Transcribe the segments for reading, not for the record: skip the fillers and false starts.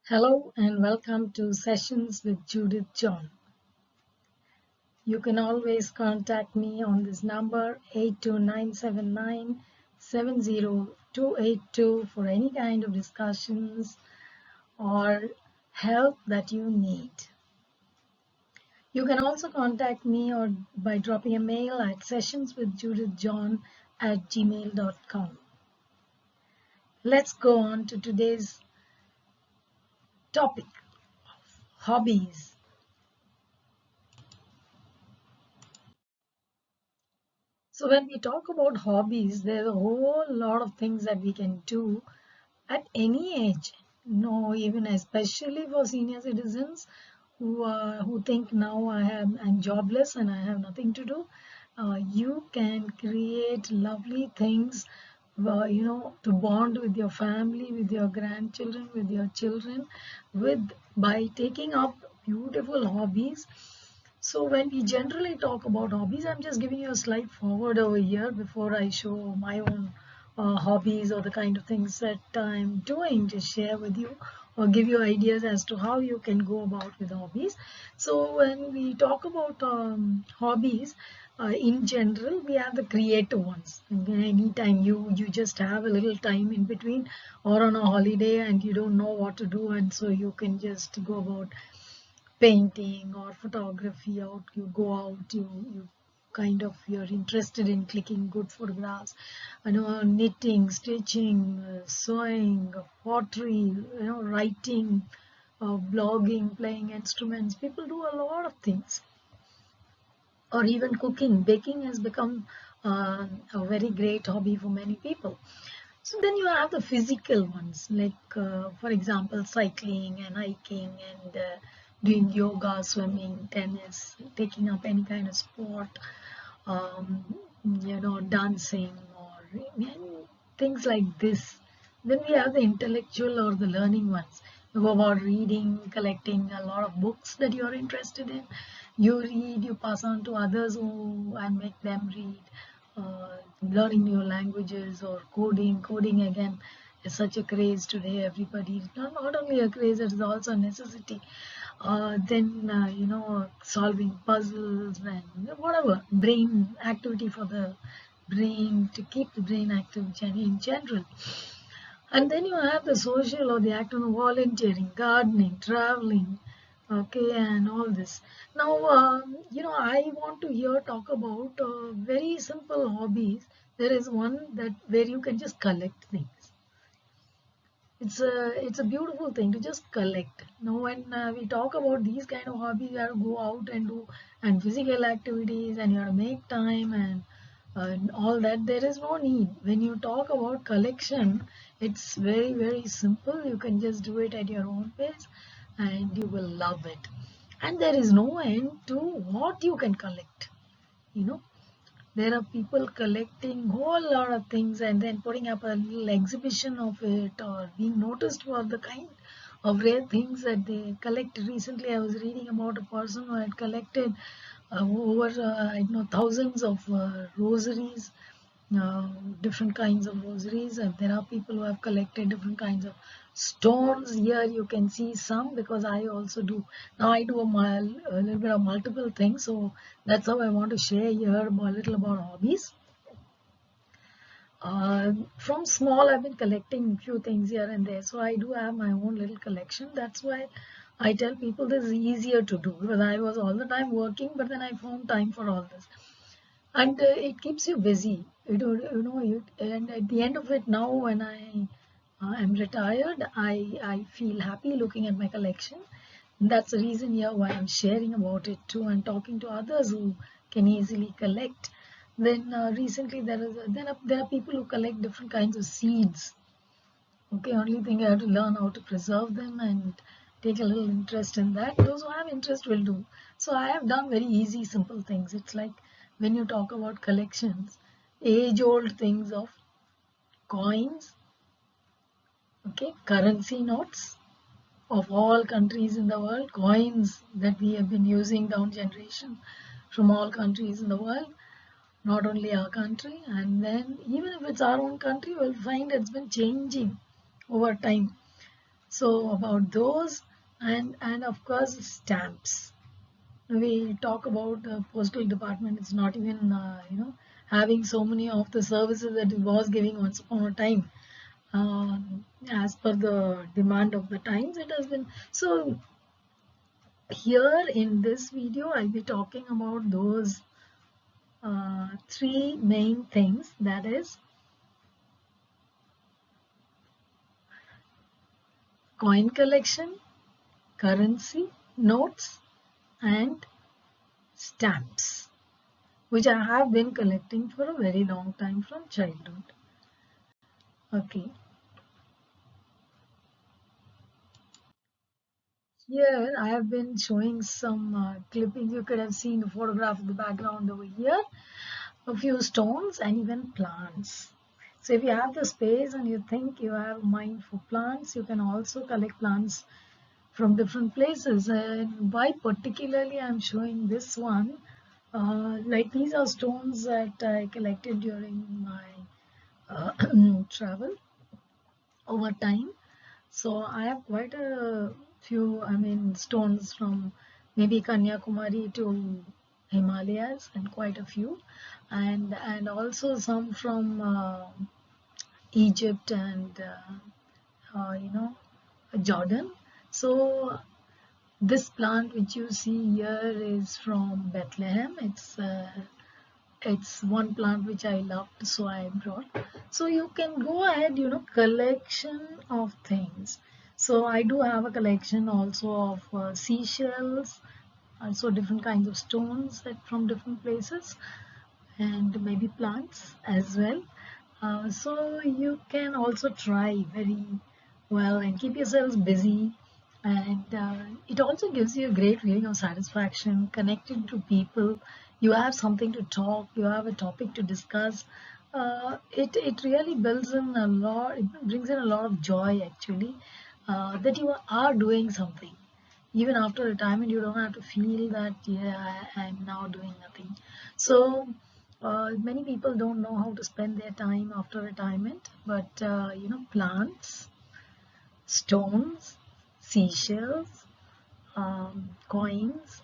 Hello and welcome to Sessions with Judith John. You can always contact me on this number 82979 70282 for any kind of discussions or help that you need. You can also contact me or by dropping a mail at sessionswithjudithjohn@gmail.com. Let's go on to today's topic, hobbies. So when we talk about hobbies, there's a whole lot of things that we can do at any age. No, even especially for senior citizens who think now I'm jobless and I have nothing to do. You can create lovely things, to bond with your family, with your grandchildren, with your children, with by taking up beautiful hobbies. So when we generally talk about hobbies, I'm just giving you a slight forward over here before I show my own hobbies or the kind of things that I'm doing to share with you or give you ideas as to how you can go about with hobbies. So when we talk about hobbies, in general, we have the creative ones. Okay, anytime you just have a little time in between or on a holiday and you don't know what to do, and so you can just go about painting or photography out. You go out, you kind of you're interested in clicking good photographs, knitting, stitching, sewing, pottery, writing, blogging, playing instruments. People do a lot of things, or even cooking. Baking has become a very great hobby for many people. So then you have the physical ones, like for example, cycling and hiking and doing yoga, swimming, tennis, taking up any kind of sport, um, dancing or things like this. Then we have the intellectual or the learning ones. You go about reading, collecting a lot of books that you are interested in. You read, you pass on to others who and make them read. Learning new languages or coding. Coding again is such a craze today. Everybody, not only a craze, it is also a necessity. Then solving puzzles and whatever brain activity for the brain to keep the brain active in general. And then you have the social or the act of volunteering, gardening, traveling, okay, and all this. Now, I want to here talk about very simple hobbies. There is one that where you can just collect things. It's a beautiful thing to just collect. Now, when we talk about these kind of hobbies, you have to go out and do and physical activities, and you have to make time and all that. There is no need. When you talk about collection, it's very very simple. You can just do it at your own pace, and you will love it. And there is no end to what you can collect. You know, there are people collecting whole lot of things and then putting up a little exhibition of it or being noticed for the kind of rare things that they collect. Recently, I was reading about a person who had collected over thousands of rosaries, uh, different kinds of rosaries, and there are people who have collected different kinds of stones. Here you can see some because I also do. Now I do a little bit of multiple things, so that's how I want to share here a little about hobbies. From small, I've been collecting few things here and there, so I do have my own little collection. That's why I tell people this is easier to do because I was all the time working, but then I found time for all this, and it keeps you busy. And at the end of it, now when I am retired, I feel happy looking at my collection. That's the reason here why I'm sharing about it too and talking to others who can easily collect. Then recently there are people who collect different kinds of seeds. Okay, only thing I have to learn how to preserve them and take a little interest in that. Those who have interest will do. So I have done very easy, simple things. It's like when you talk about collections, age-old things of coins, okay, currency notes of all countries in the world, coins that we have been using down generation from all countries in the world, not only our country. And then even if it's our own country, we'll find it's been changing over time. So about those, and of course stamps. We talk about the postal department. It's not even having so many of the services that it was giving once upon a time. As per the demand of the times, it has been so. Here in this video I'll be talking about those three main things, that is coin collection, currency notes, and stamps, which I have been collecting for a very long time from childhood. Okay, here I have been showing some clippings. You could have seen the photograph of the background over here, a few stones, and even plants. So if you have the space and you think you have a mind for plants, you can also collect plants from different places. And why particularly I'm showing this one, like these are stones that I collected during my travel over time. So I have quite a few, I mean, stones from maybe Kanyakumari to Himalayas, and quite a few, and also some from Egypt and Jordan. So this plant which you see here is from Bethlehem. It's one plant which I loved, so I brought. So you can go ahead, collection of things. So I do have a collection also of seashells, also different kinds of stones that from different places, and maybe plants as well. So you can also try very well and keep yourselves busy. And it also gives you a great feeling of satisfaction, connecting to people. You have something to talk, you have a topic to discuss. It really builds in a lot, it brings in a lot of joy actually, that you are doing something. Even after retirement, you don't have to feel that, yeah, I'm now doing nothing. So many people don't know how to spend their time after retirement, but plants, stones, seashells, coins,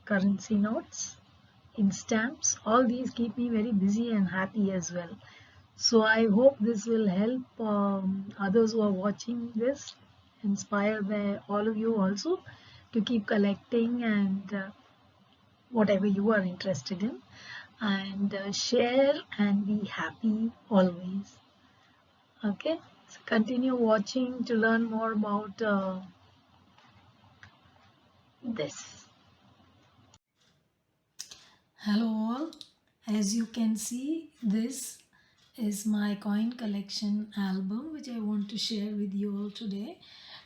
currency notes, in stamps, all these keep me very busy and happy as well. So I hope this will help others who are watching this, inspire all of you also to keep collecting and whatever you are interested in, and share and be happy always. Okay, so continue watching to learn more about this. Hello all, as you can see, this is my coin collection album which I want to share with you all today,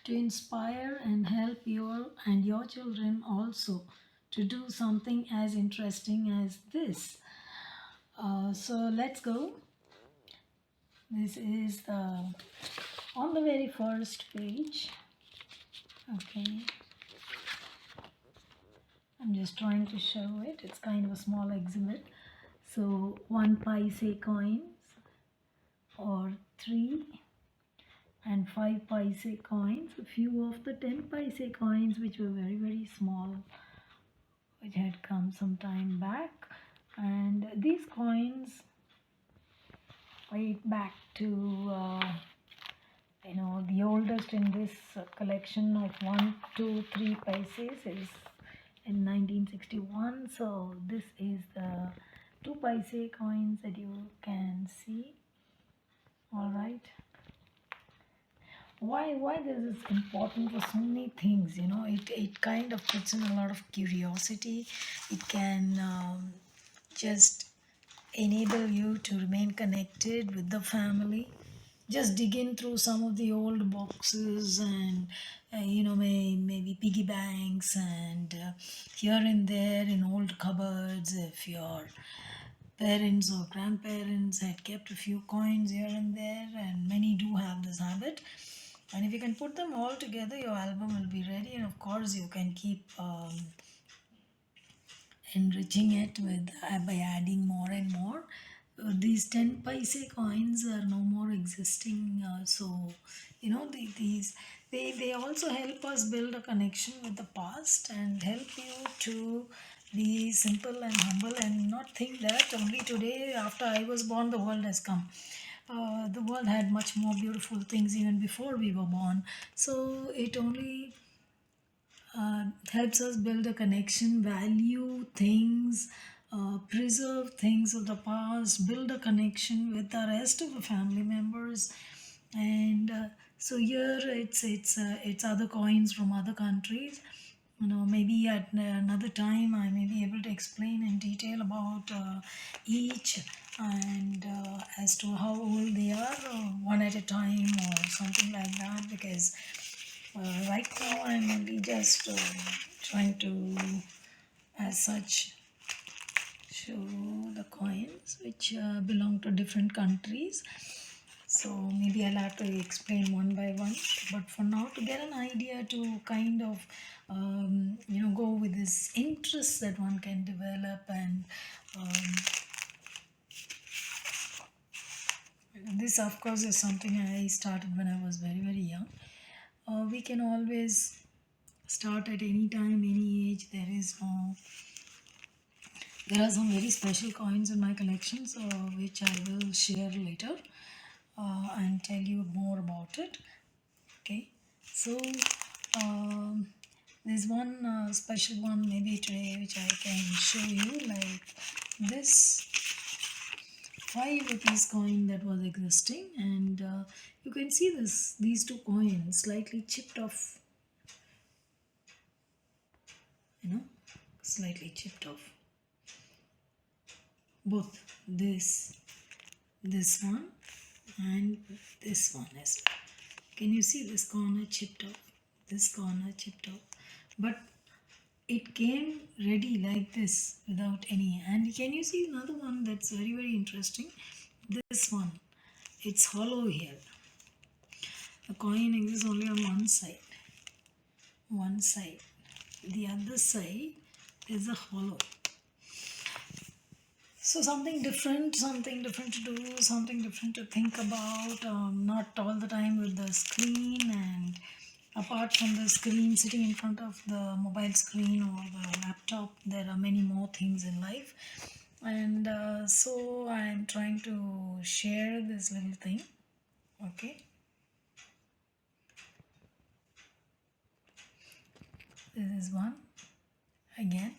to inspire and help your children also to do something as interesting as this. So let's go. This is on the very first page. Okay, I'm just trying to show it. It's kind of a small exhibit. So 1 paise coins, or 3 and 5 paise coins. A few of the 10 paise coins which were very, very small, which had come some time back. And these coins date back to the oldest in this collection of 1, 2, 3 paises is in 1961. So this is the 2 paise coins that you can see. All right. Why this is important for so many things, it kind of puts in a lot of curiosity. It can just enable you to remain connected with the family. Just dig in through some of the old boxes and maybe piggy banks, and here and there in old cupboards, if your parents or grandparents had kept a few coins here and there, and many do have this habit. And if you can put them all together, your album will be ready, and of course you can keep enriching it with by adding more and more. These 10 paise coins are no more existing, so these they also help us build a connection with the past and help you to be simple and humble and not think that only today after I was born the world has come. The world had much more beautiful things even before we were born. So it only helps us build a connection, value things, preserve things of the past, build a connection with the rest of the family members. And so here it's other coins from other countries. Maybe at another time I may be able to explain in detail about each, and as to how old they are, one at a time or something like that, because right now I'm only just trying to, as such, show the coins which belong to different countries. So maybe I'll have to explain one by one. But for now, to get an idea, to kind of go with this interest that one can develop, and um, this of course is something I started when I was very very young. We can always start at any time, any age. There are some very special coins in my collections, which I will share later and tell you more about it. Okay, so um, there's one special one maybe today which I can show you, like this 5 rupees coin that was existing, and you can see these two coins slightly chipped off, you know, slightly chipped off. Both this one and this one as well. Can you see this corner chipped off? This corner chipped off. But it came ready like this without any. And can you see another one that's very, very interesting? This one. It's hollow here. The coin exists only on one side. One side. The other side is a hollow. So something different to do, something different to think about. Not all the time with the screen, and apart from the screen, sitting in front of the mobile screen or the laptop, there are many more things in life. And so I'm trying to share this little thing. Okay, this is one again.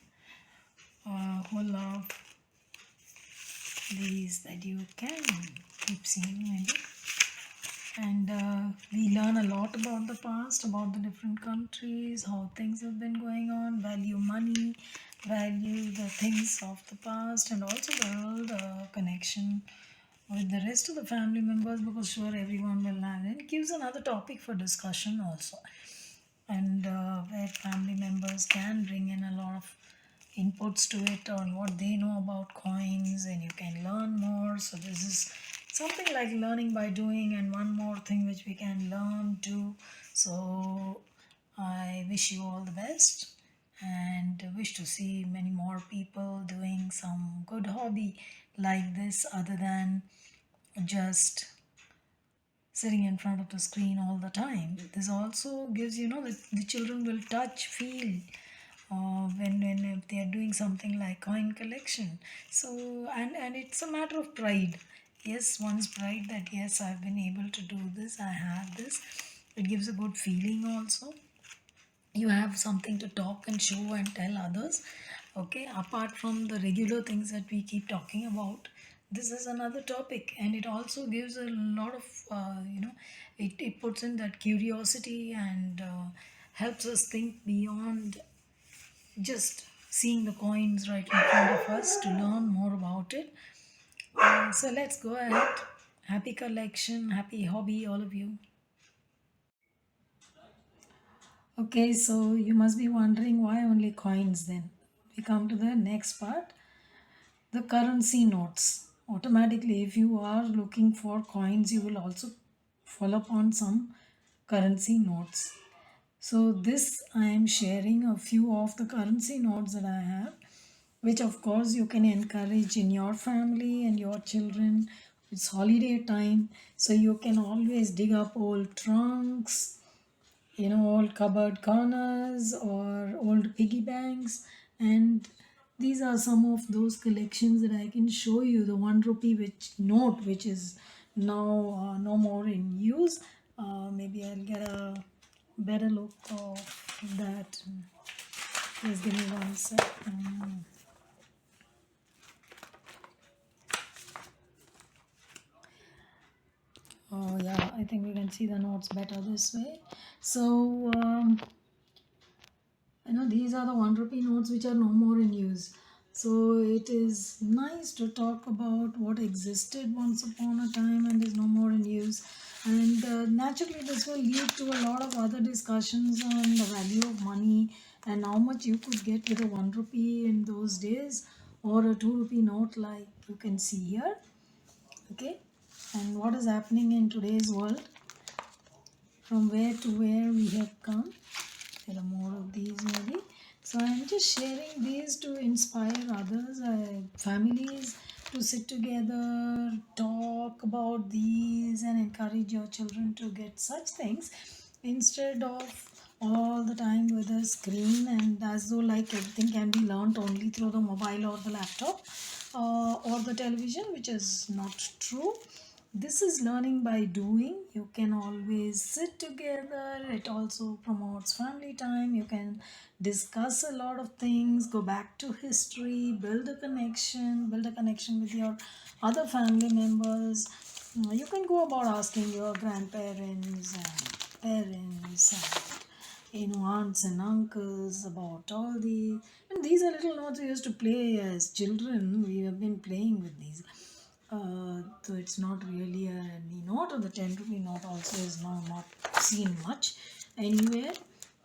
A whole lot of these that you can keep seeing maybe. And we learn a lot about the past, about the different countries, how things have been going on, value money, value the things of the past, and also build a connection with the rest of the family members, because sure everyone will have it. It gives another topic for discussion also, and where family members can bring in a lot of inputs to it on what they know about coins, and you can learn more. So this is something like learning by doing, and one more thing which we can learn too. So I wish you all the best, and wish to see many more people doing some good hobby like this, other than just sitting in front of the screen all the time. This also gives, the children will touch, feel, when if they are doing something like coin collection. So and it's a matter of pride. Yes, one's pride that yes, I've been able to do this, I have this. It gives a good feeling also. You have something to talk and show and tell others. Okay, apart from the regular things that we keep talking about, this is another topic, and it also gives a lot of it puts in that curiosity, and helps us think beyond just seeing the coins right in front of us, to learn more about it. So let's go ahead. Happy collection, happy hobby, all of you. Okay, so you must be wondering why only coins then. We come to the next part, the currency notes. Automatically, if you are looking for coins, you will also fall upon some currency notes. So this I am sharing a few of the currency notes that I have, which of course you can encourage in your family and your children, It's holiday time, so you can always dig up old trunks, old cupboard corners or old piggy banks. And these are some of those collections that I can show you. The 1 rupee which note, which is now no more in use. Maybe I'll get a better look of that. Just give me one sec. Oh yeah, I think we can see the notes better this way. So these are the 1 rupee notes which are no more in use. So it is nice to talk about what existed once upon a time and is no more in use. And naturally, this will lead to a lot of other discussions on the value of money and how much you could get with a 1 rupee in those days, or a 2 rupee note like you can see here. Okay, and what is happening in today's world, from where to where we have come. There are more of these maybe. So I'm just sharing these to inspire others, families, to sit together, talk about these, and encourage your children to get such things instead of all the time with a screen, and as though like everything can be learnt only through the mobile or the laptop or the television, which is not true. This is learning by doing. You can always sit together. It also promotes family time. You can discuss a lot of things, go back to history, build a connection with your other family members. You can go about asking your grandparents and parents and aunts and uncles about all the, and these are little notes we used to play as children. We have been playing with these. So it's not really any note, or the 10 rupee note also is now not seen much anywhere.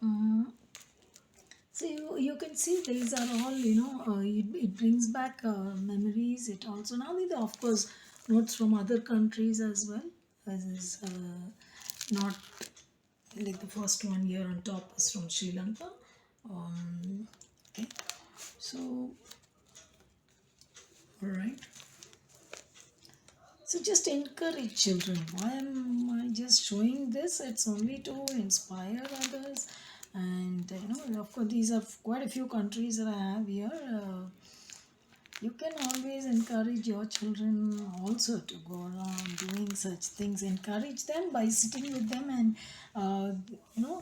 Mm, so you can see these are all, it brings back memories. It also, now these are of course notes from other countries as well, as is not like the first one here on top is from Sri Lanka. Okay, so all right. So just encourage children. Why am I just showing this? It's only to inspire others. And of course, these are quite a few countries that I have here. You can always encourage your children also to go around doing such things. Encourage them by sitting with them and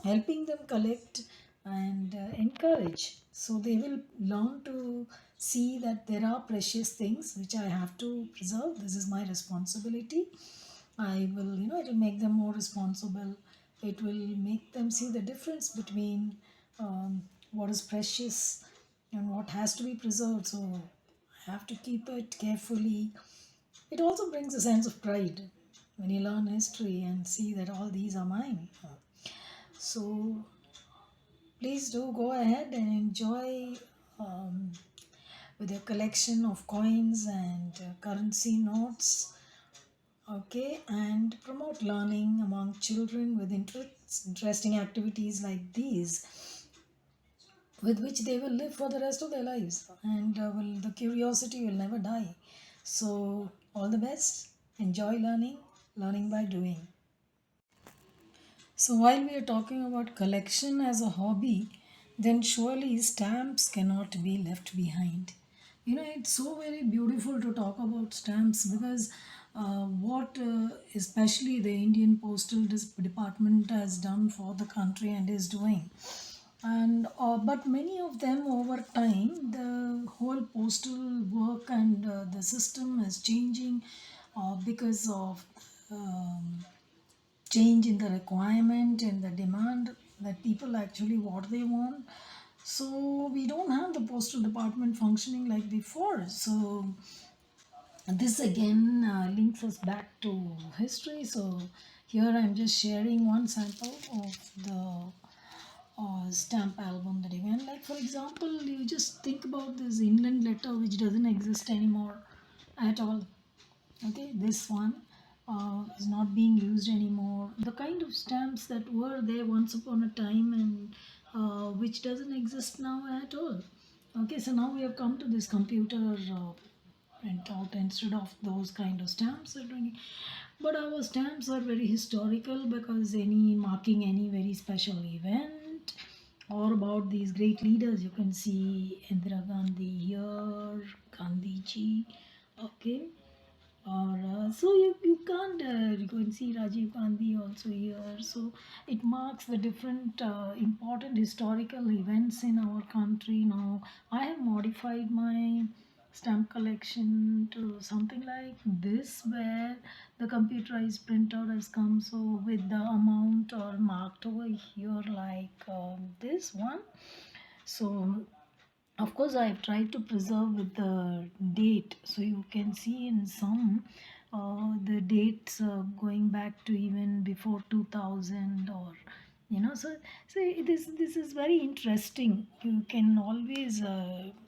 helping them collect and encourage. So they will learn to see that there are precious things which I have to preserve. This is my responsibility. I will, it will make them more responsible. It will make them see the difference between what is precious and what has to be preserved. So I have to keep it carefully. It also brings a sense of pride when you learn history and see that all these are mine. So please do go ahead and enjoy with your collection of coins and currency notes. Okay, and promote learning among children with interesting activities like these, with which they will live for the rest of their lives, and the curiosity will never die. So all the best. Enjoy learning by doing. So while we are talking about collection as a hobby, then surely stamps cannot be left behind. It's so very beautiful to talk about stamps, because what especially the Indian Postal Department has done for the country and is doing. And but many of them, over time, the whole postal work and the system is changing because of change in the requirement and the demand, that people actually what they want. So we don't have the postal department functioning like before. So this again links us back to history. So here I'm just sharing one sample of the stamp album that you can, like for example, you just think about this inland letter which doesn't exist anymore at all. Okay, this one is not being used anymore. The kind of stamps that were there once upon a time, and which doesn't exist now at all. Okay, so now we have come to this computer print out instead of those kind of stamps are doing. But our stamps are very historical because any marking any very special event or about these great leaders, you can see Indira Gandhi here, Gandhi ji, okay, or you can't you can see Rajiv Gandhi also here. So it marks the different important historical events in our country. Now I have modified my stamp collection to something like this, where the computerized printout has come, so with the amount or marked over here like this one. So of course, I've tried to preserve with the date, so you can see in some the dates going back to even before 2000, or so this is very interesting. You can always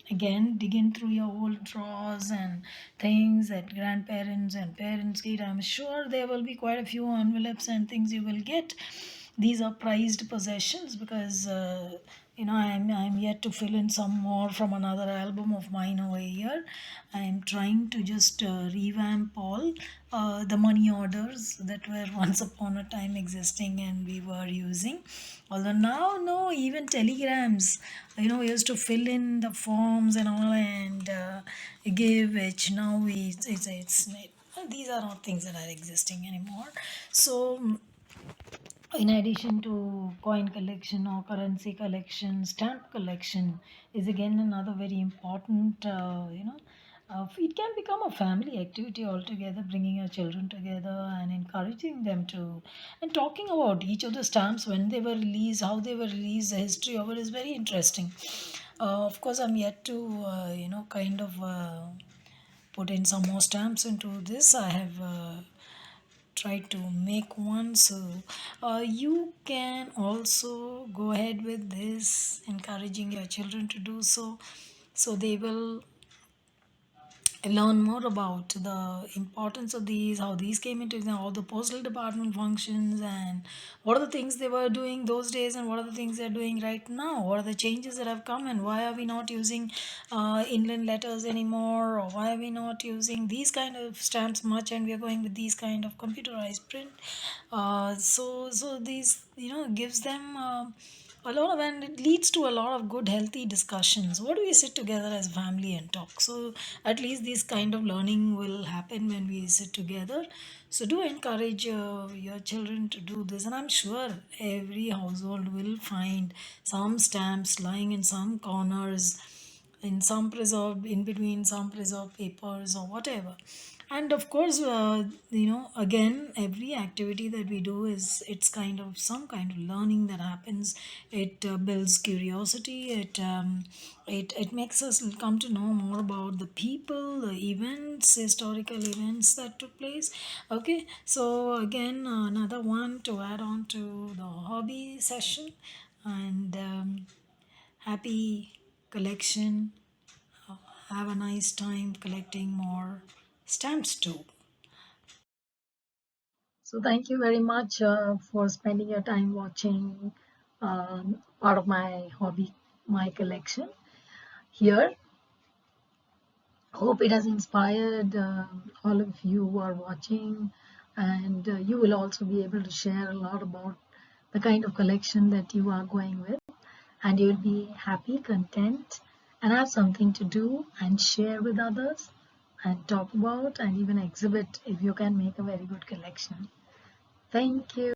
again dig in through your old drawers and things that grandparents and parents get. I'm sure there will be quite a few envelopes and things you will get. These are prized possessions because I'm yet to fill in some more from another album of mine over here. I'm trying to just revamp all the money orders that were once upon a time existing and we were using. Although now, no, even telegrams, we used to fill in the forms and all and give, which now these are not things that are existing anymore. So in addition to coin collection or currency collection, stamp collection is again another very important, it can become a family activity altogether, bringing your children together and encouraging them to, and talking about each of the stamps, when they were released, how they were released, the history of it is very interesting. Of course, I'm yet to, kind of put in some more stamps into this. I have try to make one, so you can also go ahead with this, encouraging your children to do so, so they will learn more about the importance of these, how these came into how the postal department functions, and what are the things they were doing those days and what are the things they're doing right now, what are the changes that have come, and why are we not using inland letters anymore, or why are we not using these kind of stamps much and we are going with these kind of computerized print. So these gives them a lot of, and it leads to a lot of good healthy discussions. What do we sit together as family and talk? So at least this kind of learning will happen when we sit together. So do encourage your children to do this, and I'm sure every household will find some stamps lying in some corners, in some preserved, in between some preserved papers or whatever. And of course, again, every activity that we do is, it's kind of some kind of learning that happens. It builds curiosity. It makes us come to know more about the people, the events, historical events that took place. Okay, so again, another one to add on to the hobby session, and happy collection. Have a nice time collecting more stamps too. So thank you very much for spending your time watching part of my hobby, my collection here. Hope it has inspired all of you who are watching, and you will also be able to share a lot about the kind of collection that you are going with, and you'll be happy, content, and have something to do and share with others and talk about and even exhibit if you can make a very good collection. Thank you.